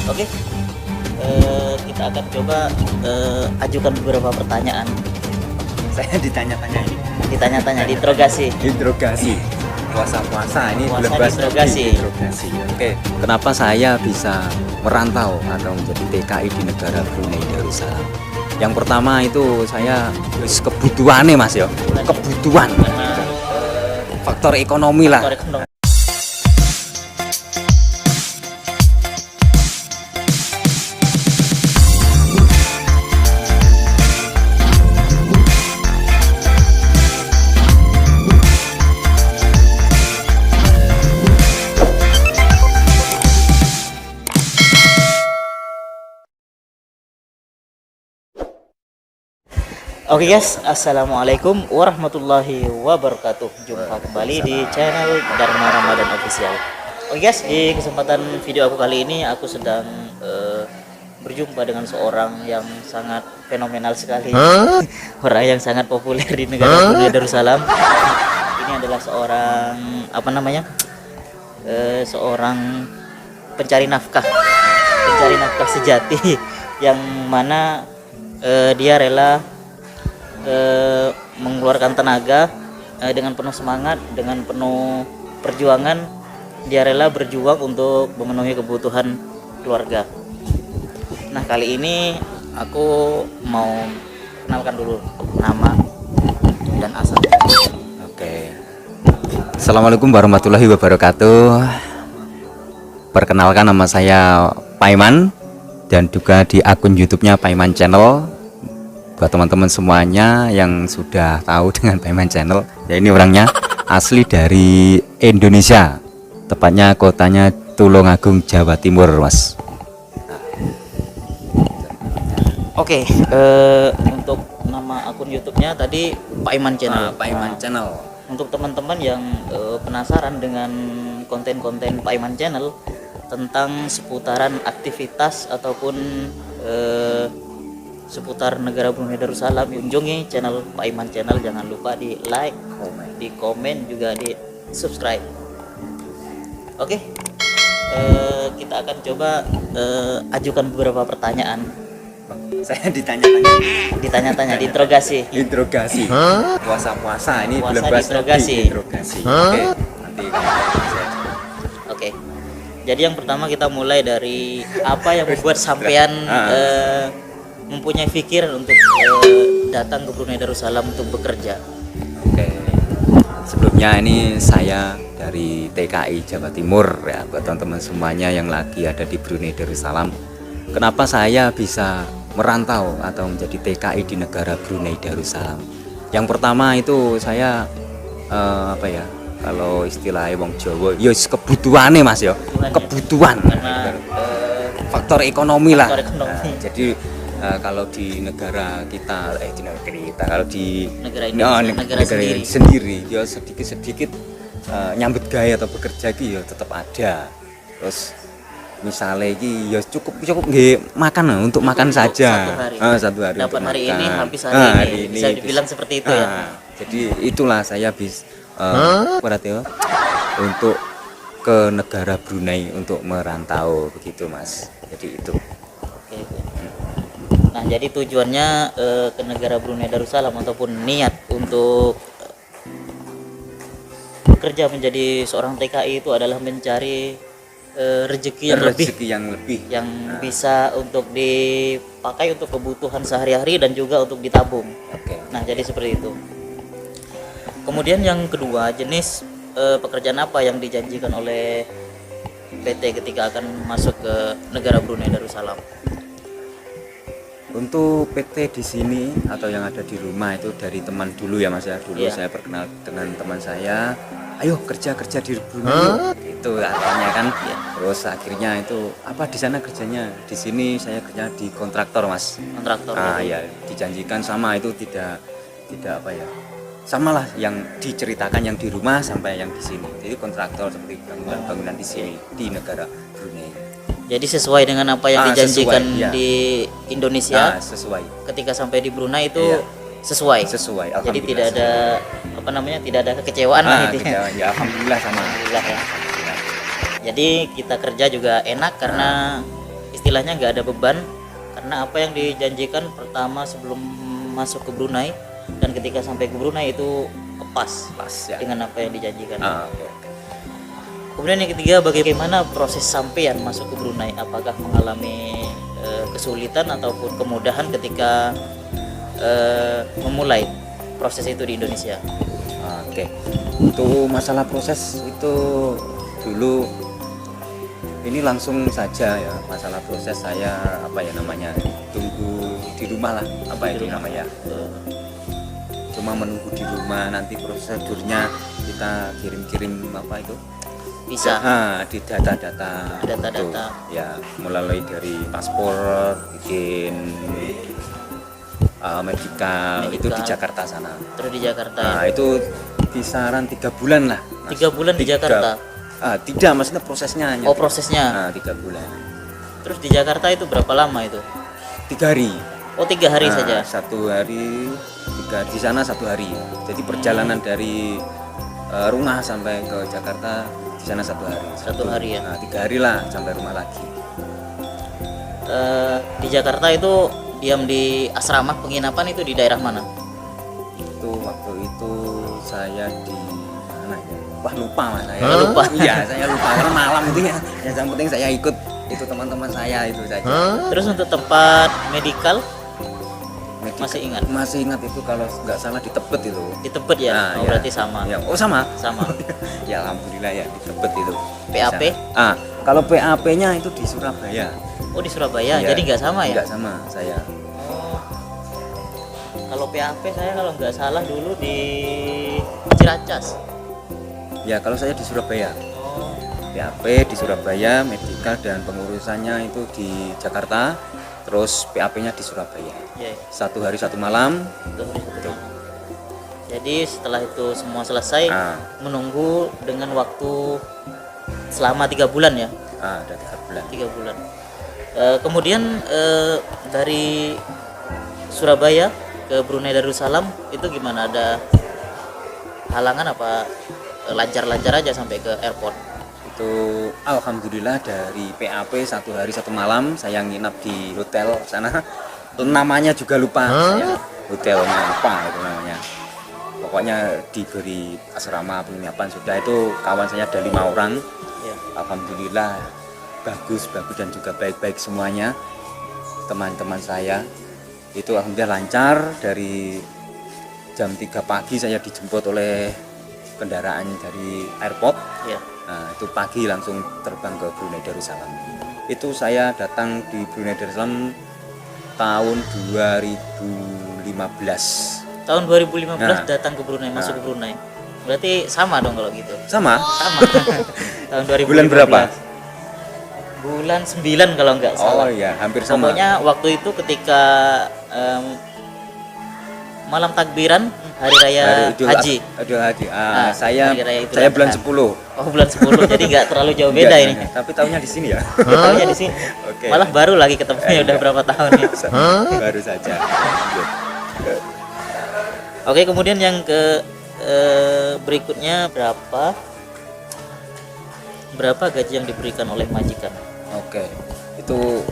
Oke, kita akan coba ajukan beberapa pertanyaan. Saya ditanya-tanya ini. Ditanya-tanya, diinterogasi. Interogasi. Puasa-puasa ini Puasa bebas diinterogasi. interogasi. Oke, kenapa saya bisa merantau atau menjadi TKI di negara Brunei Darussalam? Yang pertama itu saya kebutuhannya Mas ya. Kebutuhan. Karena Faktor ekonomi lah. faktor ekonomi. Oke guys, assalamualaikum warahmatullahi wabarakatuh. Jumpa kembali di channel Dharma Ramadan Official. Oke guys, di kesempatan video aku kali ini aku sedang berjumpa dengan seorang yang sangat fenomenal sekali. Orang yang sangat populer di negara Brunei Darussalam. Ini adalah seorang seorang pencari nafkah sejati yang mana dia rela mengeluarkan tenaga dengan penuh semangat, dengan penuh perjuangan. Dia rela berjuang untuk memenuhi kebutuhan keluarga. Nah, kali ini aku mau kenalkan dulu nama dan asal. Oke. Assalamualaikum warahmatullahi wabarakatuh. Perkenalkan, nama saya Paiman dan juga di akun YouTube-nya Paiman Channel. Buat teman-teman semuanya yang sudah tahu dengan Paiman Channel, ya ini orangnya asli dari Indonesia, tepatnya kotanya Tulungagung, Jawa Timur, Mas. Oke, untuk nama akun YouTube-nya tadi Paiman Channel. Paiman Channel. Untuk teman-teman yang penasaran dengan konten-konten Paiman Channel tentang seputaran aktivitas ataupun seputar negara Brunei Darussalam, kunjungi channel Paiman Channel. Jangan lupa di like, di komen, juga di subscribe. Oke, kita akan coba ajukan beberapa pertanyaan. Saya ditanya-tanya. Ditanya-tanya, diinterogasi. Interogasi. Puasa-puasa ini Puasa bebas diinterogasi. interogasi. Oke, nanti saya Oke, jadi yang pertama kita mulai dari apa yang membuat sampean mempunyai pikiran untuk datang ke Brunei Darussalam untuk bekerja. Oke. Sebelumnya ini saya dari TKI Jawa Timur ya, buat teman-teman semuanya yang lagi ada di Brunei Darussalam. Kenapa saya bisa merantau atau menjadi TKI di negara Brunei Darussalam? Yang pertama itu saya kalau istilah wong Jawa, ya kebutuhannya Mas ya. Kebutuhan. Karena Faktor ekonomi lah. faktor ekonomi. Nah, jadi kalau di negara kita, kalau di Negara Indonesia, negara sendiri, ya sedikit nyambut gaya atau bekerja gitu ya tetap ada. Terus misalnya iki ya cukup nggih makan lah, untuk makan saja. Satu hari dapat untuk hari makan. ini, habis hari ini. Bisa dibilang seperti itu ya. Jadi itulah saya berarti ya, untuk ke negara Brunei untuk merantau begitu Mas. Jadi itu. Oke. Nah, jadi tujuannya ke negara Brunei Darussalam ataupun niat untuk bekerja menjadi seorang TKI itu adalah mencari rezeki yang lebih yang bisa untuk dipakai untuk kebutuhan sehari-hari dan juga untuk ditabung. Oke. Nah, jadi seperti itu. Kemudian yang kedua, jenis pekerjaan apa yang dijanjikan oleh PT ketika akan masuk ke negara Brunei Darussalam? Untuk PT di sini atau yang ada di rumah itu dari teman dulu ya Mas ya. Dulu saya perkenal dengan teman saya, ayo kerja di Brunei itu katanya kan. Terus akhirnya itu apa di sana kerjanya? Di sini saya kerja di kontraktor Mas. Kontraktor. Ya dijanjikan sama, itu tidak apa ya, samalah yang diceritakan yang di rumah sampai yang di sini. Jadi kontraktor seperti bangunan-bangunan di sini di negara Brunei. Jadi sesuai dengan apa yang dijanjikan sesuai, di Indonesia. Sesuai. Ketika sampai di Brunei itu sesuai. Jadi tidak ada tidak ada kekecewaan lah intinya. Ya alhamdulillah sama. Alhamdulillah ya. Jadi kita kerja juga enak karena istilahnya nggak ada beban, karena apa yang dijanjikan pertama sebelum masuk ke Brunei dan ketika sampai ke Brunei itu pas ya. dengan apa yang dijanjikan. Oke. Kemudian yang ketiga, bagaimana proses sampean masuk ke Brunei? Apakah mengalami kesulitan ataupun kemudahan ketika memulai proses itu di Indonesia? Oke. Untuk masalah proses itu dulu ini langsung saja ya, masalah proses saya tunggu di rumah lah, namanya cuma menunggu di rumah, nanti prosedurnya kita kirim Bisa di data-data itu. Ya, mulai dari paspor, bikin medical itu di Jakarta sana. terus di Jakarta. Nah, itu kisaran 3 bulan lah, Mas. 3 bulan di Jakarta. Tidak, maksudnya prosesnya hanya Prosesnya. 3 bulan. Terus di Jakarta itu berapa lama itu? 3 hari. 3 hari saja. 1 hari, 3 di sana 1 hari. Jadi perjalanan dari rumah sampai ke Jakarta di sana 1 hari. 1 hari ya. 3 hari lah sampai rumah lagi. Di Jakarta itu diam di asrama penginapan itu di daerah mana? Itu waktu itu saya di mana ya? Wah, lupa Mas saya. Lupa. Iya, saya lupa karena malam itu ya. Yang penting saya ikut itu teman-teman saya itu saja. Terus untuk tempat medikal masih ingat? Masih ingat itu, kalau nggak salah di Tebet itu. Di Tebet ya? Nah, ya. Berarti sama. Ya, sama. Sama. Ya alhamdulillah ya, di Tebet itu. PAP? Bisa. Kalau PAP-nya itu di Surabaya. Oh, di Surabaya. Ya, Jadi nggak sama ya? Nggak sama saya. Oh. Kalau PAP saya kalau nggak salah dulu di Ciracas. Ya, kalau saya di Surabaya. Oh. PAP di Surabaya, medikal dan pengurusannya itu di Jakarta, terus PAP-nya di Surabaya. Iya. 1 hari 1 malam. Betul. Jadi setelah itu semua selesai, menunggu dengan waktu selama 3 bulan ya? Ada 3 bulan. 3 bulan. Kemudian dari Surabaya ke Brunei Darussalam itu gimana? Ada halangan apa lancar-lancar aja sampai ke airport? Itu alhamdulillah dari PAP 1 hari 1 malam saya nginap di hotel sana. Namanya juga lupa saya. Hotelnya apa itu namanya. Pokoknya diberi asrama penginapan sudah, itu kawan saya ada 5 orang. Ya. Alhamdulillah bagus dan juga baik-baik semuanya. Teman-teman saya itu alhamdulillah lancar. Dari jam 3 pagi saya dijemput oleh kendaraan dari airport. Ya. Nah, itu pagi langsung terbang ke Brunei Darussalam. Itu saya datang di Brunei Darussalam tahun 2015. Tahun 2015 datang ke Brunei, masuk ke Brunei. Berarti sama dong kalau gitu. Sama? Sama. Tahun 2015. Bulan berapa? Bulan 9 kalau nggak salah. Oh iya, hampir sama. Pokoknya waktu itu ketika malam takbiran hari raya Haji. Saya bulan 10. Oh, bulan 10. Jadi nggak terlalu jauh beda ini. Tapi tahunnya di sini ya. Tahunnya di sini. Oke. Malah baru lagi ketemunya udah berapa tahun ya. Baru saja. Oke, kemudian yang ke berikutnya berapa gaji yang diberikan oleh majikan? Oke. Itu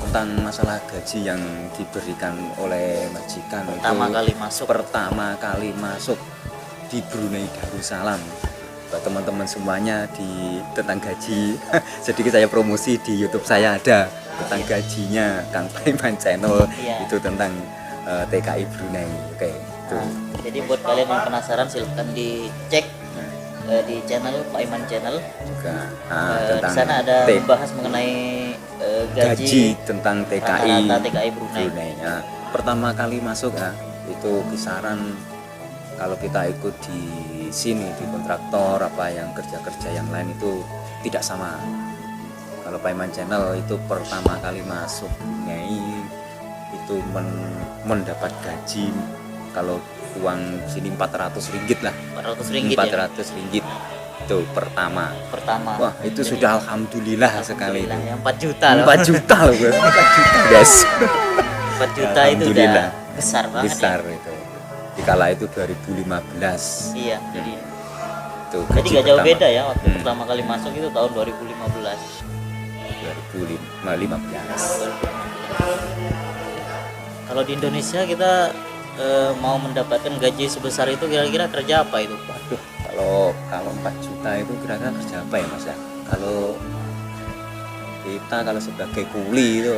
tentang masalah gaji yang diberikan oleh majikan pertama kali masuk di Brunei Darussalam. Buat teman-teman semuanya tentang gaji sedikit saya promosi di YouTube saya ada tentang gajinya Kang Paiman Channel. Itu tentang TKI Brunei. Oke, itu. Jadi buat kalian yang penasaran silahkan dicek di channel Paiman Channel juga. Di sana ada membahas mengenai gaji tentang TKI Brunei. Ya. Pertama kali masuk itu kisaran, kalau kita ikut di sini di kontraktor apa yang kerja yang lain itu tidak sama. Kalau Paiman Channel itu pertama kali masuk Brunei itu mendapat gaji, kalau uang sini 400 ringgit lah. 400 ringgit itu pertama. Wah, itu sudah alhamdulillah sekali. Yang 4 juta loh. 4 juta loh, 4 juta, guys. 4 juta itu udah besar banget. Besar ya. Itu. Dikala itu 2015. Iya, jadi itu nggak jauh beda ya waktu pertama kali masuk itu tahun 2015. 2015. Kalau di Indonesia kita mau mendapatkan gaji sebesar itu kira-kira kerja apa itu? Waduh, kalau 4 juta itu kira-kira kerja apa ya Mas ya? Kalau kita sebagai kuli itu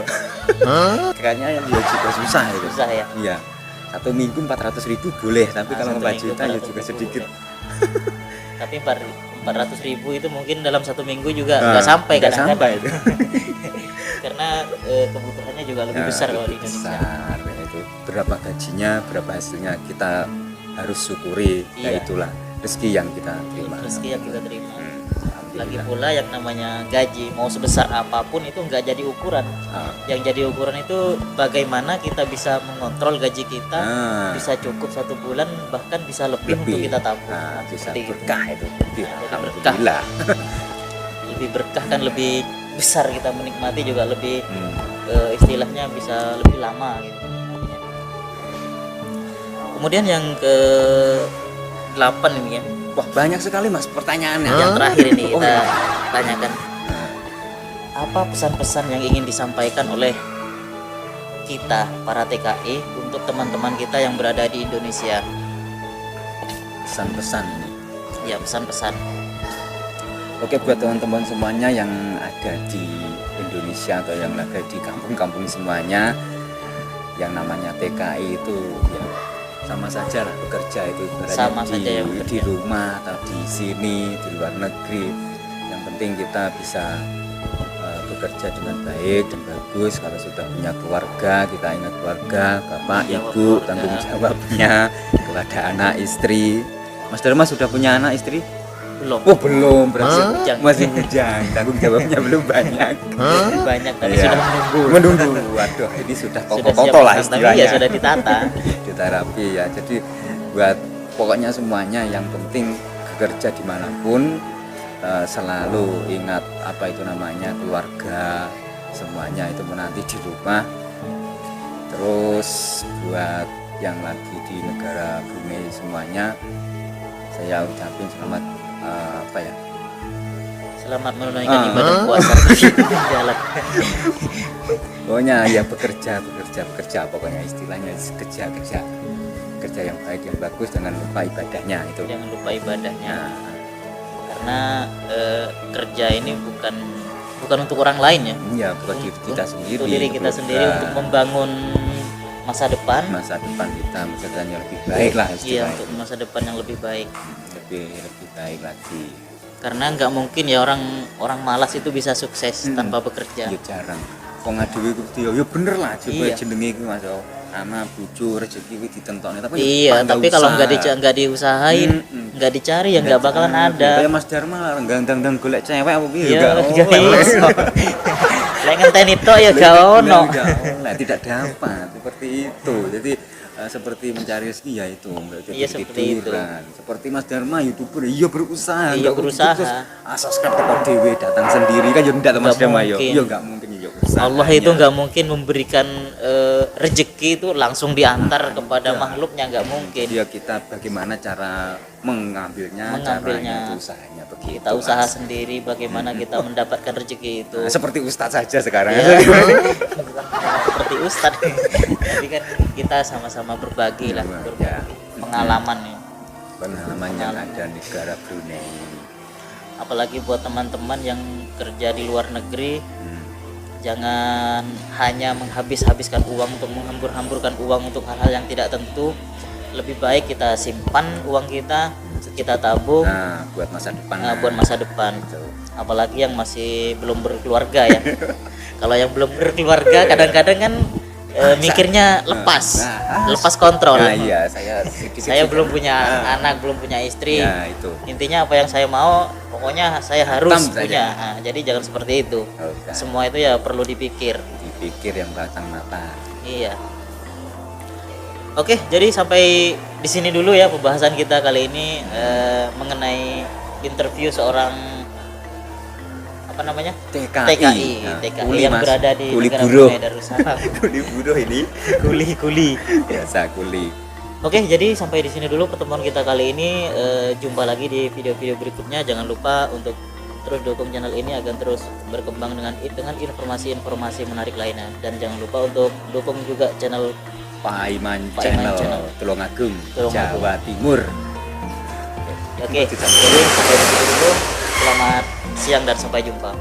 kayaknya ya juga susah itu. Susah ya. Iya. 1 minggu 400.000 boleh, tapi Nah, kalau 1 4 minggu juta ya 400.000 juga sedikit. Tapi 400.000 itu mungkin dalam 1 minggu juga nggak sampai nggak kadang-kadang. sampai itu. Karena kebutuhannya juga lebih Ya, besar kalau di lebih Indonesia. besar, ya itu berapa gajinya, berapa hasilnya kita harus syukuri. Ya Iya. itulah rezeki yang kita terima. Rezeki yang kita terima. Lagi Alhamdulillah. pula yang namanya gaji mau sebesar apapun itu nggak jadi ukuran. Ah, Yang jadi ukuran itu bagaimana kita bisa mengontrol gaji kita, ah, bisa cukup 1 bulan, bahkan bisa lebih untuk kita tabung. Nah, bisa Seperti itu. berkah itu. Jadi Alhamdulillah. Lebih berkah kan, lebih besar kita menikmati juga lebih Hmm. istilahnya bisa lebih lama gitu. Kemudian yang ke 8 ini kan, Wah, banyak sekali Mas pertanyaannya. yang terakhir ini Oh, kita iya. tanyakan, apa pesan-pesan yang ingin disampaikan oleh kita para TKI untuk teman-teman kita yang berada di Indonesia? Pesan-pesan ini. Ya, pesan-pesan. Oke, buat teman-teman semuanya yang ada di Indonesia atau yang ada di kampung-kampung semuanya, yang namanya TKI itu ya sama saja lah bekerja itu, ibaratnya Sama saja ya bekerja. di rumah atau di sini, di luar negeri. Yang penting kita bisa bekerja dengan baik dan bagus. Kalau sudah punya keluarga, kita ingat keluarga, bapak, Jawab ibu, keluarga. tanggung jawabnya kepada anak, istri. Mas Dharma sudah punya anak, istri? Belum. Oh belum, berarti Bujang. masih bujang, tanggung jawabnya belum banyak. Banyak tapi Iya. sudah menunggu. Menunggu, waduh ini sudah Sudah kokoh-kokoh lah siap, tapi istilahnya. ya sudah ditata. Diterapi ya, jadi buat pokoknya semuanya yang penting bekerja dimanapun selalu ingat apa itu namanya keluarga, semuanya itu menanti di rumah. Terus buat yang lagi di negara Brunei semuanya, saya ucapin selamat apa ya, Selamat menunaikan ibadah puasa di jalan. pokoknya ya bekerja pokoknya istilahnya kerja yang baik yang bagus, jangan lupa ibadahnya itu. Jangan lupa ibadahnya. Nah, Karena kerja ini bukan untuk orang lain ya. iya buat diri kita sendiri, Untuk diri kita keluarga, sendiri, untuk membangun masa depan. masa depan kita, masa depan yang lebih baik lah Iya, istilahnya. untuk masa depan yang lebih baik. lebih baik lagi. Karena nggak mungkin ya orang malas itu bisa sukses tanpa bekerja. Ya jarang. Wong adewe kuwi ya bener lah coba Iya. jenenge kuwi Mas. Anak bojo rezeki kuwi ditentokne tapi Iya, tapi kalau nggak diusahain, nggak dicari ya nggak bakalan ada. Kayak Mas Dharma gandang-gandang golek cewek apa piye Iya, enggak nggak iso. Lek ngenteni tok ya gak ono. Tidak dapat seperti itu. Jadi seperti mencari rezeki ya itu enggak jadi Iya, seperti itu. tiduran. Seperti Mas Dharma YouTuber iya berusaha, Iya, enggak berusaha. terus asas kan teko dhewe datang sendiri kan ya ndak Mas Nggak Dharma ya. mungkin. Ya enggak mungkin ya usaha. Allah itu nggak mungkin memberikan rezeki itu langsung diantar kepada Ya. makhluknya, nggak mungkin. Dia kita bagaimana cara mengambilnya, caranya itu usahanya begitu. Kita usaha Mas. sendiri bagaimana kita mendapatkan rezeki itu. Nah, seperti Ustadz saja sekarang. Ya, seperti Ustadz. Tapi kan kita sama-sama berbagi lah, Ya. berbagi pengalaman ya. Pengalaman yang ada di negara Brunei. Apalagi buat teman-teman yang kerja di luar negeri, Hmm. jangan hanya menghabis-habiskan uang untuk menghambur-hamburkan uang untuk hal-hal yang tidak tentu. Lebih baik kita simpan uang kita tabung Nah, buat masa depan. buat masa depan. Gitu. Apalagi yang masih belum berkeluarga ya. Kalau yang belum berkeluarga kadang-kadang kan mikirnya lepas kontrol. Nah, iya, Saya belum punya anak, belum punya istri. Ya, itu. Intinya apa yang saya mau, pokoknya saya harus Hitam saja. punya. Nah, jadi jangan seperti itu. Oke. Semua itu ya perlu dipikir. Dipikir yang batang mata. Iya. Oke, jadi sampai di sini dulu ya pembahasan kita kali ini mengenai interview seorang apa namanya? TKI. Nah, TKI kuli, yang Mas. berada di Kuli negara buruh. Brunei Darussalam. Kuli buruh ini. Kuli. Biasa kuli. Oke, jadi sampai di sini dulu pertemuan kita kali ini. Jumpa lagi di video-video berikutnya. Jangan lupa untuk terus dukung channel ini agar terus berkembang dengan informasi-informasi menarik lainnya. Dan jangan lupa untuk dukung juga channel Paiman Channel. Channel Tulungagung, Tulungagung. Jawa Timur. Oke, jadi sampai di situ dulu. Selamat siang dan sampai jumpa.